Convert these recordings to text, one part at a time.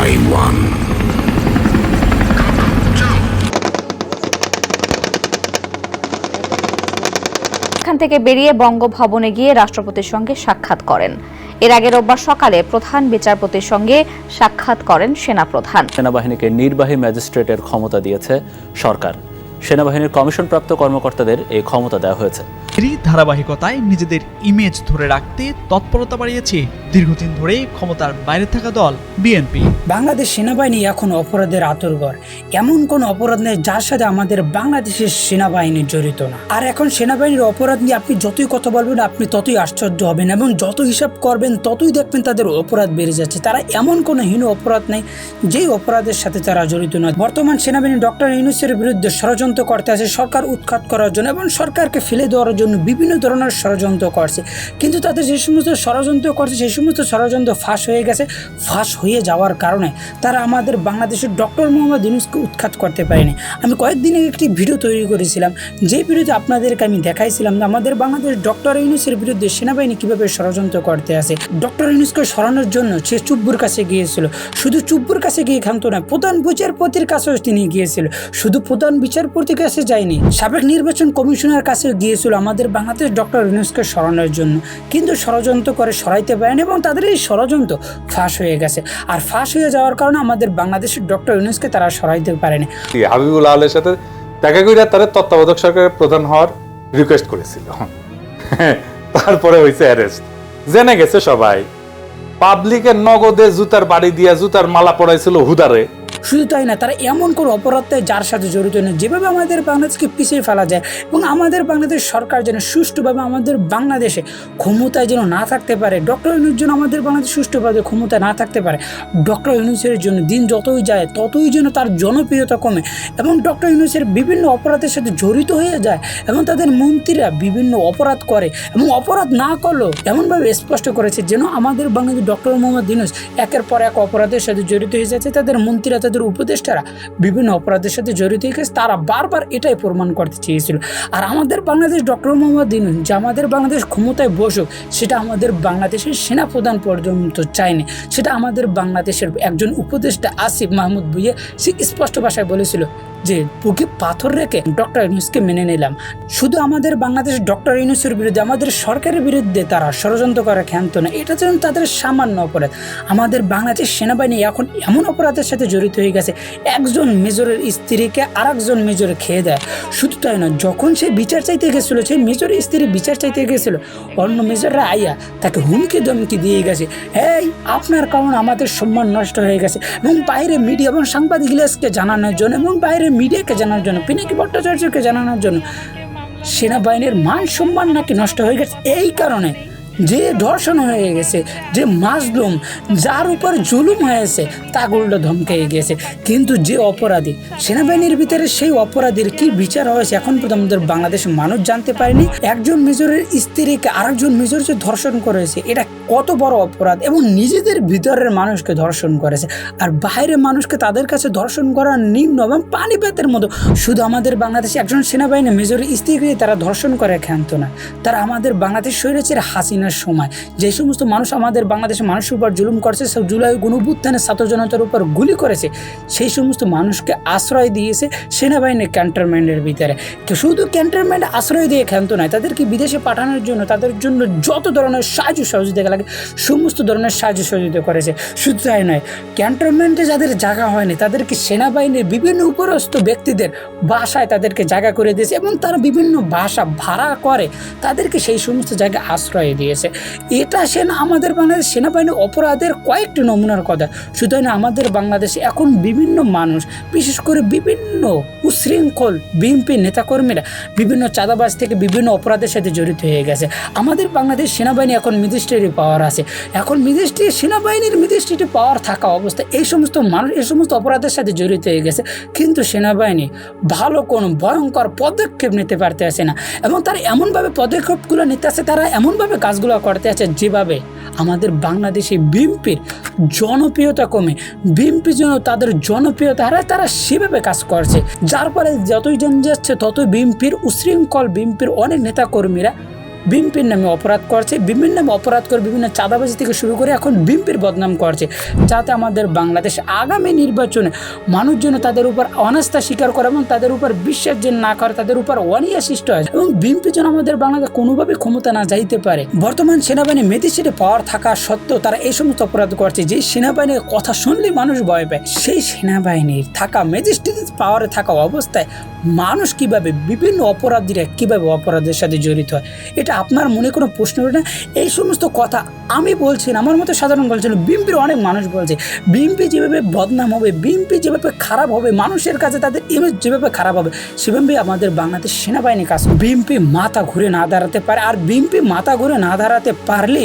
Taiwan. এখান থেকে বেরিয়ে বঙ্গভবনে গিয়ে রাষ্ট্রপতির সঙ্গে সাক্ষাৎ করেন। এর আগে রোববার সকালে প্রধান বিচারপতির সঙ্গে সাক্ষাৎ করেন সেনাপ্রধান। সেনাবাহিনীকে নির্বাহী ম্যাজিস্ট্রেটের ক্ষমতা দিয়েছে সরকার। সেনাবাহিনীর কমিশনপ্রাপ্ত কর্মকর্তাদের এই ক্ষমতা দেওয়া হয়েছে। এরই ধারাবাহিকতায় নিজেদের ইমেজ ধরে রাখতে তৎপরতা বাড়িয়েছে দীর্ঘদিন ধরে ক্ষমতার বাইরে থাকা দল বিএনপি। বাংলাদেশ সেনাবাহিনী এখন অপরাধের আঁতুড়ঘর। এমন কোন অপরাধ নেই যার সাথে আমাদের বাংলাদেশের সেনাবাহিনী জড়িত না। আর এখন সেনাবাহিনীর অপরাধ নিয়ে আপনি যতই কথা বলবেন আপনি ততই আশ্চর্য হবেন, এবং যত হিসাব করবেন ততই দেখবেন তাদের অপরাধ বেড়ে যাচ্ছে। তারা এমন কোনো হীন অপরাধ নেই যেই অপরাধের সাথে তারা জড়িত নয়। বর্তমান সেনাবাহিনী ডক্টর ইউনূসের বিরুদ্ধে ষড়যন্ত্র করতে আছে সরকার উৎখাত করার জন্য এবং সরকারকে ফেলে দেওয়ার জন্য বিভিন্ন ধরনের ষড়যন্ত্র করছে। কিন্তু তাদের যে সমস্ত ষড়যন্ত্র করছে সেই সমস্ত ষড়যন্ত্র ফাঁস হয়ে গেছে। ফাঁস হয়ে যাওয়ার কারণে তারা আমাদের বাংলাদেশের ডক্টর মোহাম্মদ ইউনূসকে উৎখাত করতে পারেনি। আমি কয়েকদিন আগে একটি ভিডিও তৈরি করেছিলাম, যে ভিডিওতে আপনাদেরকে আমি দেখাইছিলাম যে আমাদের বাংলাদেশ ডক্টর ইউনূসের বিরুদ্ধে সেনাবাহিনী কীভাবে ষড়যন্ত্র করতে আসে। ডক্টর ইউনূসকে সরানোর জন্য সে চুব্বুর কাছে গিয়েছিল। শুধু চুব্বুর কাছে গিয়ে ক্ষান্ত নয়, প্রধান বিচারপতির কাছেও তিনি গিয়েছিল। শুধু প্রধান বিচারপতির কাছে যায়নি, সাবেক নির্বাচন কমিশনের কাছে গিয়েছিল আমাদের বাংলাদেশ ডক্টর ইউনূসকে সরানোর জন্য। কিন্তু ষড়যন্ত্র করে সরাইতে পারেনি এবং তাদের এই ষড়যন্ত্র ফাঁস হয়ে গেছে। আর ফাঁস হয়ে যাওয়ার কারণে আমাদের বাংলাদেশের ডক্টর ইউনূসকে তারা সরাইতে পারেনি। হাবিবুল আহলের সাথে দেখা করে তারা তত্ত্বাবধায়ক সরকারের প্রধান হওয়ার রিকোয়েস্ট করেছিল। তারপরে হয়েছে অ্যারেস্ট, জেনে গেছে সবাই। পাবলিকের নগদে জুতার বাড়ি দিয়া জুতার মালা পড়াইছিল হুদারে। শুধু তাই না, তারা এমন কোনো অপরাধ যার সাথে জড়িত নেই। যেভাবে আমাদের বাংলাদেশকে পিছিয়ে ফেলা যায় এবং আমাদের বাংলাদেশ সরকার যেন সুষ্ঠুভাবে আমাদের বাংলাদেশে ক্ষমতায় যেন না থাকতে পারে, ডক্টর ইউনূস যেন আমাদের বাংলাদেশ সুষ্ঠুভাবে ক্ষমতায় না থাকতে পারে। ডক্টর ইউনূসের জন্য দিন যতই যায় ততই যেন তার জনপ্রিয়তা কমে এবং ডক্টর ইউনূসের বিভিন্ন অপরাধের সাথে জড়িত হয়ে যায় এবং তাদের মন্ত্রীরা বিভিন্ন অপরাধ করে এবং অপরাধ না করলেও এমনভাবে স্পষ্ট করেছে যেন আমাদের বাংলাদেশ ডক্টর মোহাম্মদ ইউনূস একের পর এক অপরাধের সাথে জড়িত হয়ে যাচ্ছে। তাদের মন্ত্রীরা তাদের উপদেষ্টারা বিভিন্ন অপরাধের সাথে জড়িত হয়ে গেছে। তারা বারবার এটাই প্রমাণ করতে চেয়েছিল। আর আমাদের বাংলাদেশ ডক্টর মোহাম্মদ ইউনূস যে আমাদের বাংলাদেশ ক্ষমতায় বসুক সেটা আমাদের বাংলাদেশের সেনাপ্রধান পর্যন্ত চায়নি। সেটা আমাদের বাংলাদেশের একজন উপদেষ্টা আসিফ মাহমুদ ভুঁইয়া সে স্পষ্ট ভাষায় বলেছিল যে বুকে পাথর রেখে ডক্টর ইউনূসকে মেনে নিলাম। শুধু আমাদের বাংলাদেশ ডক্টর ইউনূসের বিরুদ্ধে আমাদের সরকারের বিরুদ্ধে তারা ষড়যন্ত্র করা ক্ষান্ত না, এটা যেন তাদের সামান্য অপরাধ। আমাদের বাংলাদেশ সেনাবাহিনী এখন এমন অপরাধের সাথে জড়িত হয়ে গেছে, একজন মেজরের স্ত্রীকে আর একজন মেজরে খেয়ে দেয়। শুধু তাই না, যখন সে বিচার চাইতে গেছিলো, সেই মেজরের স্ত্রী বিচার চাইতে গেছিলো, অন্য মেজররা আইয়া তাকে হুমকি ধমকি দিয়ে গেছে, এই আপনার কারণে আমাদের সম্মান নষ্ট হয়ে গেছে। এবং বাইরে মিডিয়া এবং সাংবাদিককে জানানোর জন্য এবং বাইরে মিডিয়াকে জানানোর জন্য, পিনাকি ভট্টাচার্যকে জানানোর জন্য সেনাবাহিনীর মান সম্মান নাকি নষ্ট হয়ে গেছে। এই কারণে যে ধর্ষণ হয়ে গেছে, যে মাজলুম, যার উপর জুলুম হয়েছে তাকে উল্টো ধমকে গিয়েছে। কিন্তু যে অপরাধী সেনাবাহিনীর ভিতরে, সেই অপরাধীর কি বিচার হয়েছে এখন পর্যন্ত আমাদের বাংলাদেশের মানুষ জানতে পারেনি। একজন মেজরের স্ত্রীকে আরেকজন মেজর যে ধর্ষণ করেছে এটা কত বড় অপরাধ, এবং নিজেদের ভিতরের মানুষকে ধর্ষণ করেছে। আর বাইরের মানুষকে তাদের কাছে ধর্ষণ করার নিম্ন এবং পানিপাতের মতো। শুধু আমাদের বাংলাদেশে একজন সেনাবাহিনী মেজরের স্ত্রীকে তারা ধর্ষণ করে ক্ষান্ত না, তারা আমাদের বাংলাদেশ স্বৈরাচার হাসিনার সময় যে সমস্ত মানুষ আমাদের বাংলাদেশের মানুষের উপর জুলুম করেছে, সব জুলাই গণঅভ্যুত্থানে ছাত্র জনতার উপর গুলি করেছে, সেই সমস্ত মানুষকে আশ্রয় দিয়েছে সেনাবাহিনীর ক্যান্টনমেন্টের ভিতরে। শুধু ক্যান্টনমেন্ট আশ্রয় দিয়ে ক্ষান্ত নয়, তাদেরকে বিদেশে পাঠানোর জন্য তাদের জন্য যত ধরনের সাহায্য সহযোগিতা লাগে সমস্ত ধরনের সাহায্য সহযোগিতা করেছে। শুধু তাই নয়, ক্যান্টনমেন্টে যাদের জায়গা হয়নি তাদেরকে সেনাবাহিনীর বিভিন্ন উপরস্থ ব্যক্তিদের বাসায় তাদেরকে জায়গা করে দিয়েছে এবং তারা বিভিন্ন বাসা ভাড়া করে তাদেরকে সেই সমস্ত জায়গায় আশ্রয় দিয়েছে। এটা আমাদের বাংলাদেশ সেনাবাহিনীর অপরাধের কয়েকটি নমুনার কথা। শুধু না, আমাদের বাংলাদেশে এখন বিভিন্ন মানুষ, বিশেষ করে বিভিন্ন উশৃঙ্খল বিএনপি নেতাকর্মীরা বিভিন্ন চাঁদাবাজ থেকে বিভিন্ন অপরাধের সাথে জড়িত হয়ে গেছে। আমাদের বাংলাদেশ সেনাবাহিনী এখন ম্যাজিস্ট্রেরি পাওয়ার আছে, এখন সেনাবাহিনীর ম্যাজিস্ট্রেটি পাওয়ার থাকা অবস্থা এই সমস্ত মানুষ এই সমস্ত অপরাধের সাথে জড়িত হয়ে গেছে। কিন্তু সেনাবাহিনী ভালো কোনো ভয়ঙ্কর পদক্ষেপ নিতে পারতে আসে না, এবং তারা এমনভাবে পদক্ষেপগুলো নিতে আসে, তারা এমনভাবে কাজগুলো করতে আছে যেভাবে আমাদের বাংলাদেশে বিএনপির জনপ্রিয়তা কমে, বিএনপি যেন তাদের জনপ্রিয়তা হারায়, তারা সেভাবে কাজ করছে। যার ফলে যতই দিন যাচ্ছে ততই বিএনপির উশৃঙ্খল, বিএনপির অনেক নেতাকর্মীরা বিএনপির নামে অপরাধ করছে, বিভিন্ন নামে অপরাধ করে বিভিন্ন চাঁদাবাজি থেকে শুরু করে এখন বিএনপির বদনাম করছে, যাতে আমাদের বাংলাদেশ আগামী নির্বাচনে মানুষজন তাদের উপর অনাস্থা স্বীকার করে এবং তাদের উপর বিশ্বাস যে না করে, তাদের উপর অনীহা সৃষ্টি হয় এবং বিএনপি যেন আমাদের বাংলাদেশ কোনোভাবে ক্ষমতা না যাইতে পারে। বর্তমান সেনাবাহিনী মেজিস্ট্রেটে পাওয়ার থাকা সত্ত্বেও তারা এই সমস্ত অপরাধ করছে। যে সেনাবাহিনীর কথা শুনলেই মানুষ ভয় পায়, সেই সেনাবাহিনীর থাকা মেজিস্ট্রেট পাওয়ারে থাকা অবস্থায় মানুষ কিভাবে, বিভিন্ন অপরাধীরা কিভাবে অপরাধের সাথে জড়িত হয়, এটা আপনার মনে কোনো প্রশ্ন ওঠে না? এই সমস্ত কথা আমি বলছি না, আমার মতো সাধারণ বলছেন, বিএনপির অনেক মানুষ বলছে বিএনপি যেভাবে বদনাম হবে, বিএনপি যেভাবে খারাপ হবে, মানুষের কাছে তাদের ইমেজ যেভাবে খারাপ হবে, সেভাবে আমাদের বাংলাদেশ সেনাবাহিনী কাজ। বিএনপি মাথা ঘুরে না দাঁড়াতে পারে, আর বিএনপি মাথা ঘুরে না দাঁড়াতে পারলে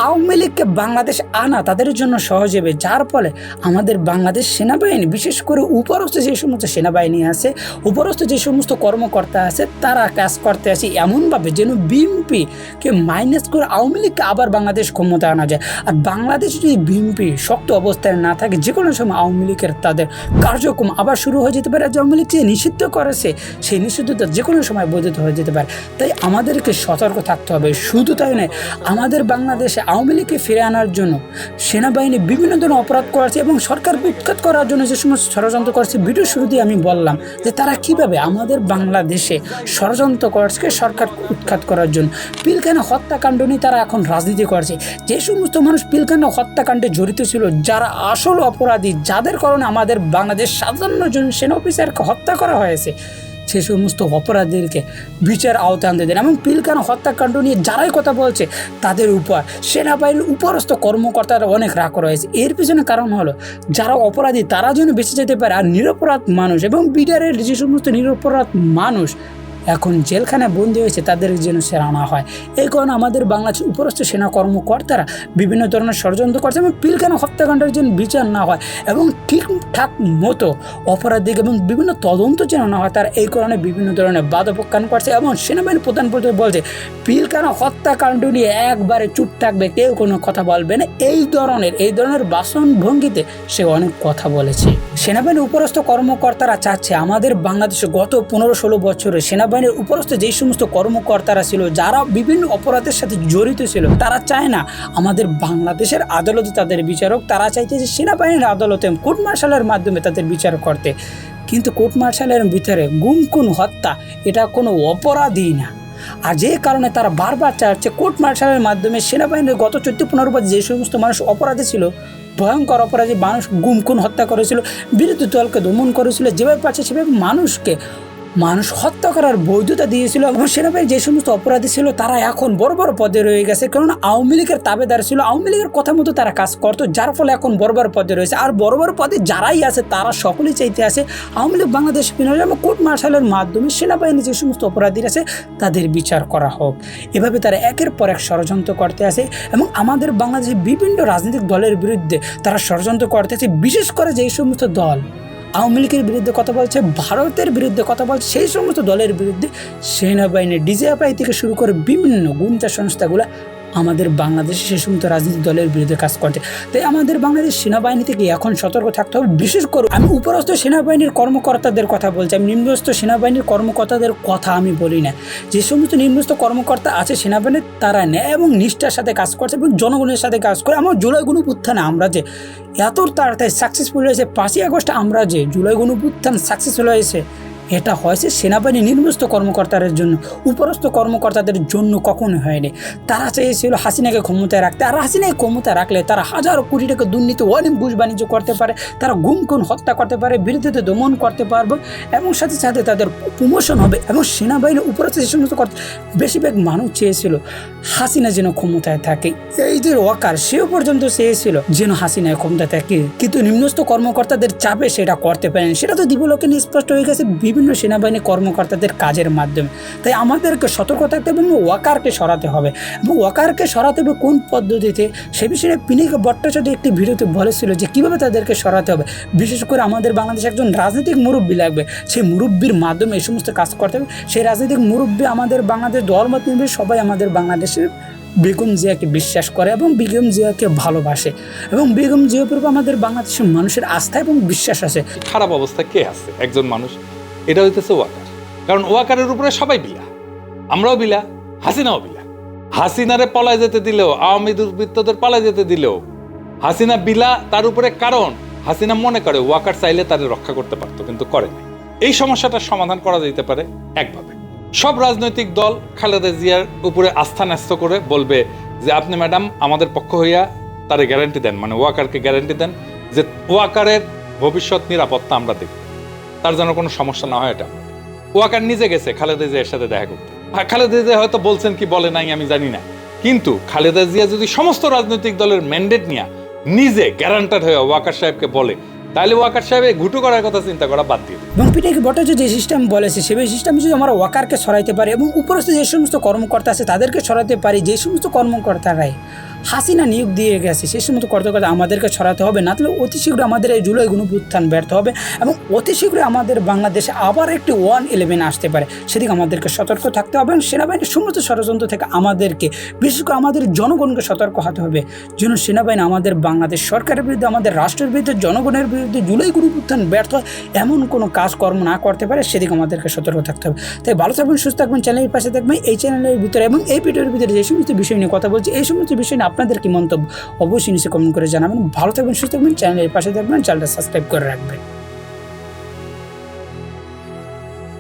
আওয়ামী লীগকে বাংলাদেশ আনা তাদের জন্য সহজ হবে, যার ফলে আমাদের বাংলাদেশ সেনাবাহিনী, বিশেষ করে উপরস্থ যে সমস্ত সেনাবাহিনী আছে, উপরস্থ যে সমস্ত কর্মকর্তা আছে, তারা কাজ করতে আসে এমনভাবে যেন বিএনপিকে মাইনাস করে আওয়ামী লীগকে আবার বাংলাদেশ ক্ষমতা আনা যায়। আর বাংলাদেশ যদি বিএনপি শক্ত অবস্থায় না থাকে, যে কোনো সময় আওয়ামী লীগের তাদের কার্যক্রম আবার শুরু হয়ে যেতে পারে। আর আওয়ামী লীগ যে নিষিদ্ধ করেছে, সেই নিষিদ্ধতা যে কোনো সময় বৈধতা হয়ে যেতে পারে। তাই আমাদেরকে সতর্ক থাকতে হবে। শুধু তাই নয়, আমাদের বাংলাদেশে আওয়ামী লীগকে ফিরে আনার জন্য সেনাবাহিনী বিভিন্ন ধরনের অপরাধ করেছে এবং সরকারকে উৎখাত করার জন্য যে সমস্ত ষড়যন্ত্র করেছে, ভিডিও শুরুতেই আমি বললাম যে তারা কিভাবে আমাদের বাংলাদেশে ষড়যন্ত্র করছে সরকার উৎখাত করার জন্য। পিলখানা হত্যাকাণ্ড নিয়ে তারা এখন রাজনীতি করছে। যে সমস্ত মানুষ পিলখানা হত্যাকাণ্ডে জড়িত ছিল, যারা আসল অপরাধী, যাদের কারণে আমাদের বাংলাদেশ 57 জন সেনা অফিসারকে হত্যা করা হয়েছে, সে সমস্ত অপরাধীদেরকে বিচার আওতায় আনতে দেন। এবং পিলখানা হত্যাকাণ্ড নিয়ে যারাই কথা বলছে, তাদের উপর সেনাবাহিনীর উপরস্থ কর্মকর্তারা অনেক রাগ রয়েছে। এর পিছনে কারণ হলো, যারা অপরাধী তারা যেন বেঁচে যেতে পারে, আর নিরপরাধ মানুষ এবং বিডারের যে সমস্ত নিরপরাধ মানুষ এখন জেলখানায় বন্দী হয়েছে, তাদের যেন সেরা আনা হয়। এই কারণে আমাদের বাংলাদেশের উপরস্থ সেনা কর্মকর্তারা বিভিন্ন ধরনের ষড়যন্ত্র করছে এবং পিলখানা হত্যাকাণ্ডের যেন বিচার না হয় এবং ঠিকঠাক মতো অপরাধীকে এবং বিভিন্ন তদন্ত যেন না হয়, তারা এই কারণে বিভিন্ন ধরনের বাধাপ্রত্যাখ্যান করছে। এবং সেনাবাহিনী প্রধান পর্যায়ে বলছে পিলখানা হত্যাকাণ্ড নিয়ে একবারে চুপ থাকবে, কেউ কোনো কথা বলবে না। এই ধরনের বাসনভঙ্গিতে সে অনেক কথা বলেছে। সেনাবাহিনীর উপরস্থ কর্মকর্তারা চাচ্ছে আমাদের বাংলাদেশে গত 15-16 বছরে সেনাবাহিনীর উপরস্থ যে সমস্ত কর্মকর্তারা ছিল, যারা বিভিন্ন অপরাধের সাথে জড়িত ছিল, তারা চায় না আমাদের বাংলাদেশের আদালতে তাদের বিচারক, তারা চাইতেছে সেনাবাহিনীর আদালতে কোর্ট মার্শালের মাধ্যমে তাদের বিচার করতে। কিন্তু কোর্ট মার্শালের ভিতরে গুম খুন হত্যা এটা কোনো অপরাধই না। আর যে কারণে তারা বারবার চাচ্ছে কোর্ট মার্শালের মাধ্যমে সেনাবাহিনীর গত 14-15 বছর যে সমস্ত মানুষ অপরাধী ছিল, ভয়ঙ্কর অপরাধী মানুষ গুম খুন হত্যা করেছিল, বিরোধী দলকে দমন করেছিল, যেভাবে পাচ্ছে সেভাবে মানুষ হত্যা করার বৈধতা দিয়েছিল। এবং সেনাবাহিনীর যে সমস্ত অপরাধী ছিল, তারা এখন বড় বড় পদে রয়ে গেছে, কারণ আওয়ামী লীগের তাবেদার ছিল, আওয়ামী লীগের কথা মতো তারা কাজ করতো, যার ফলে এখন বড় বড় পদে রয়েছে। আর বড় বড় পদে যারাই আছে, তারা সকলেই চাইতে আছে আওয়ামী লীগ বাংলাদেশ ফিরে এবং কোর্ট মার্শালের মাধ্যমে সেনাবাহিনীর যে সমস্ত অপরাধীরা আছে তাদের বিচার করা হোক। এভাবে তারা একের পর এক ষড়যন্ত্র করতে আছে এবং আমাদের বাংলাদেশের বিভিন্ন রাজনৈতিক দলের বিরুদ্ধে তারা ষড়যন্ত্র করতে আছে। বিশেষ করে যেই সমস্ত দল আওয়ামী লীগের বিরুদ্ধে কথা বলছে, ভারতের বিরুদ্ধে কথা বলছে, সেই সমস্ত দলের বিরুদ্ধে সেনাবাহিনী, ডিজিএফআই থেকে শুরু করে বিভিন্ন গোয়েন্দা সংস্থাগুলো আমাদের বাংলাদেশে সে সমস্ত রাজনৈতিক দলের বিরুদ্ধে কাজ করছে। তাই আমাদের বাংলাদেশ সেনাবাহিনী থেকে এখন সতর্ক থাকতে হবে। বিশেষ করে আমি উপরস্থ সেনাবাহিনীর কর্মকর্তাদের কথা বলছি, আমি নিম্নস্থ সেনাবাহিনীর কর্মকর্তাদের কথা আমি বলি না। যে সমস্ত নিম্নস্থ কর্মকর্তা আছে সেনাবাহিনীর, তারা ন্যায় এবং নিষ্ঠার সাথে কাজ করছে এবং জনগণের সাথে কাজ করে। আমার জুলাই গণঅভ্যুত্থানে আমরা যে এত তাড়াতাড়ি সাকসেসফুল হয়েছে, 5ই আগস্ট আমরা যে জুলাই গণঅভ্যুত্থান সাকসেসফুল হয়েছে, এটা হয়েছে সেনাবাহিনীর নিম্নস্থ কর্মকর্তাদের জন্য, উপরস্থ কর্মকর্তাদের জন্য কখনো হয়নি। তারা চেয়েছিল হাসিনাকে ক্ষমতায় রাখতে, আর হাসিনাকে ক্ষমতায় রাখলে তারা হাজার কোটি টাকা দুর্নীতি, অনেক ঘুষ বাণিজ্য করতে পারে, তারা গুম খুন হত্যা করতে পারে, বিরোধীদের দমন করতে পারবে এবং সাথে সাথে তাদের প্রমোশন হবে। এবং সেনাবাহিনীর উপরস্থ যে সমস্ত বেশিরভাগ মানুষ চেয়েছিল হাসিনা যেন ক্ষমতায় থাকে। এই যে ওয়াকার, সেও পর্যন্ত চেয়েছিল যেন হাসিনায় ক্ষমতায় থাকে, কিন্তু নিম্নস্থ কর্মকর্তাদের চাপে সেটা করতে পারেন। সেটা তো দিবলোকে স্পষ্ট হয়ে গেছে বিভিন্ন সেনাবাহিনী কর্মকর্তাদের কাজের মাধ্যমে। তাই আমাদেরকে সতর্ক থাকতে হবে এবং ওয়াকারকে সরাতে হবে। এবং ওয়াকারকে সরাতে হবে কোন পদ্ধতিতে, সে বিষয়ে পিনাকি ভট্টাচার্য একটি ভিডিওতে বলেছিল যে কীভাবে তাদেরকে সরাতে হবে। বিশেষ করে আমাদের বাংলাদেশে একজন রাজনৈতিক মুরব্বী লাগবে, সেই মুরব্বীর মাধ্যমে এই সমস্ত কাজ করতে হবে। সেই রাজনৈতিক মুরব্বী আমাদের বাংলাদেশ দলমত নির্বিশেষে সবাই আমাদের বাংলাদেশের বেগম জিয়াকে বিশ্বাস করে এবং বেগম জিয়াকে ভালোবাসে এবং বেগম জিয়ার উপর আমাদের বাংলাদেশের মানুষের আস্থা এবং বিশ্বাস আছে। খারাপ অবস্থা কে আছে? একজন মানুষ, এটা হইতেছে ওয়াকার। কারণ ওয়াকারের উপরে সবাই বিলা, আমরাও বিলা, হাসিনাও বিলা। হাসিনারে পলায় যেতে দিলেও, আওয়ামী দুর্বৃত্তদের পালায় যেতে দিলেও হাসিনা বিলা তার উপরে, কারণ হাসিনা মনে করে ওয়াকার চাইলে তাদের রক্ষা করতে পারতো, কিন্তু করে নাই। এই সমস্যাটার সমাধান করা যেতে পারে একভাবে, সব রাজনৈতিক দল খালেদা জিয়ার উপরে আস্থা ন্যস্ত করে বলবে যে আপনি ম্যাডাম আমাদের পক্ষ হইয়া তারে গ্যারান্টি দেন, মানে ওয়াকারকে গ্যারান্টি দেন যে ওয়াকারের ভবিষ্যৎ নিরাপত্তা আমরা দেখব, তার যেন কোনো সমস্যা না হয়। এটা ওয়াকার নিজে গেছে খালেদা জিয়ার সাথে দেখা করতে, খালেদা জিয়া হয়তো বলছেন কি বলে নাই আমি জানি না, কিন্তু খালেদা জিয়া যদি সমস্ত রাজনৈতিক দলের ম্যান্ডেট নিয়ে নিজে গ্যারান্টার হয়ে ওয়াকার সাহেবকে বলে, তাহলে ওয়াকার সাহেব ঘুটু করার কথা চিন্তা করা বাদ দিয়ে দেবে। এবং পিনাকি ভট্টাচার্য যে সিস্টেম বলেছে সেই সিস্টেম যদি আমরা ওয়াকারকে সরাইতে পারি এবং উপরস্থ যে সমস্ত কর্মকর্তা আছে তাদেরকে সরাতে পারি, যে সমস্ত কর্মকর্তারাই হাসিনা নিয়োগ দিয়ে গেছে সেই সমস্ত কর্মকর্তা আমাদেরকে সরাতে হবে, না তাহলে অতি শীঘ্র আমাদের এই জুলাই গণঅভ্যুত্থান ব্যর্থ হবে এবং অতি শীঘ্রই আমাদের বাংলাদেশে আবার একটি 111 আসতে পারে। সেদিকে আমাদেরকে সতর্ক থাকতে হবে এবং সেনাবাহিনীর সমস্ত ষড়যন্ত্র থেকে আমাদেরকে, বিশেষ করে আমাদের জনগণকে সতর্ক হতে হবে যেন সেনাবাহিনী আমাদের বাংলাদেশ সরকারের বিরুদ্ধে, আমাদের রাষ্ট্রের বিরুদ্ধে, জনগণের বিরুদ্ধে জুলাই গণঅভ্যুত্থান ব্যর্থ এমন কোনো কাজকর্ম না করতে পারে, সেদিকে আমাদেরকে সতর্ক থাকতে হবে। তাই ভালো থাকবেন, সুস্থ থাকবেন, চ্যানেলের পাশে থাকবেন। এই চ্যানেলের ভিতরে এবং এই ভিডিওর ভিতরে যে সমস্ত বিষয় নিয়ে কথা বলছি, এই সমস্ত বিষয় নিয়ে আপনাদের কি মন্তব্য অবশ্যই নিচে কমেন্ট করে জানাবেন। ভালো থাকবেন, সুস্থ থাকবেন, চ্যানেলের পাশে থাকবেন, চ্যানেলটা সাবস্ক্রাইব করে রাখবেন।